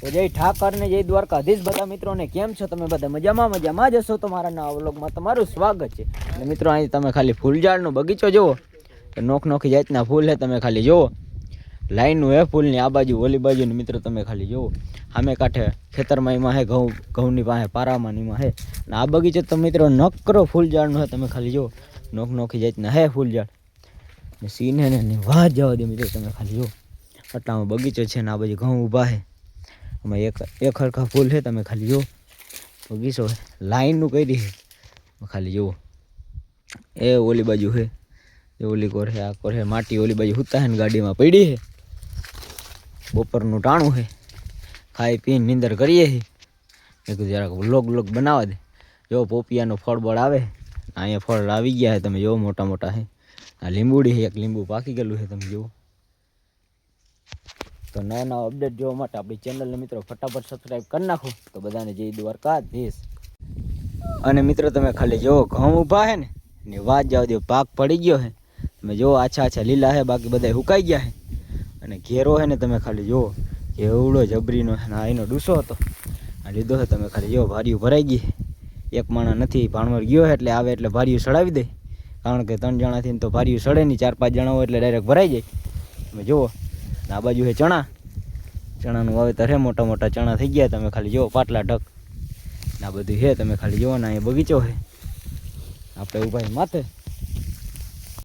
તો જય ઠાકર ને જય દ્વારકાધીશ બધા મિત્રોને કેમ છો તમે બધા મજામાં જ હશો તો મારા નવા વ્લોગમાં તમારું સ્વાગત છે અને મિત્રો અહીં તમે ખાલી ફૂલઝાડનો બગીચો જુઓ નોખી જાતના ફૂલ છે તમે ખાલી જુઓ લાઈનનું હે ફૂલની આ બાજુ ઓલી બાજુ ને મિત્રો તમે ખાલી જુઓ સામે કાંઠે ખેતરમાં એમાં હે ઘઉંની પાસે પારામાં એમાં હે અને આ બગીચો તો મિત્રો નકરો ફૂલઝાડનો હે તમે ખાલી જુઓ નોખી જાતના હે ફૂલઝાડ ને સીને ને વાહ જવા દે મિત્રો તમે ખાલી જુઓ આટલામાં બગીચો છે ને આ બાજુ ઘઉં ઊભા છે આમાં એક હરખા ફૂલ છે તમે ખાલી જુઓ બગીચો લાઈનનું કરી છે ખાલી જુઓ એ ઓલી બાજુ છે એ ઓલી કોર છે આ કોર છે માટી ઓલી બાજુ હુતા છે ને ગાડીમાં પડી છે બપોરનું ટાણું છે ખાઈ પીને નીંદર કરીએ છીએ મેં કીધું જરાક વ્લોગ બનાવવા દે જો પોપિયાનું ફળ બળ આવે અહીંયા ફળ આવી ગયા છે તમે જુઓ મોટા છે આ લીંબુડી છે એક લીંબુ પાકી ગયેલું છે તમે જુઓ તો નવા અપડેટ જોવા માટે આપણી ચેનલને મિત્રો ફટાફટ સબસ્ક્રાઈબ કરી નાખો તો બધાને જય દ્વારકાધીશ અને મિત્રો તમે ખાલી જુઓ ઘઉં ઊભા છે ને વાત જાવ દો પાક પડી ગયો છે તમે જુઓ આછા લીલા છે બાકી બધા હુકાઈ ગયા છે અને ઘેરો છે ને તમે ખાલી જુઓ એવડો જબરીનો છે ને એનો ડૂસો હતો આ લીધો છે તમે ખાલી જુઓ ભારીયું ભરાઈ ગઈ એક માણસ નથી ભાણવર ગયો એટલે આવે એટલે ભારીયું સડાવી દે કારણ કે 3 જણાથી તો ભારીયું સડે નહીં 4-5 જણા હોય એટલે ડાયરેક્ટ ભરાઈ જાય તમે જુઓ આ બાજુ છે ચણાનું વાવેતર છે મોટા ચણા થઈ ગયા તમે ખાલી જુઓ પાટલા ઢક આ બધું છે તમે ખાલી જુઓ ને અહીંયા બગીચો છે આપણે ઊભા માથે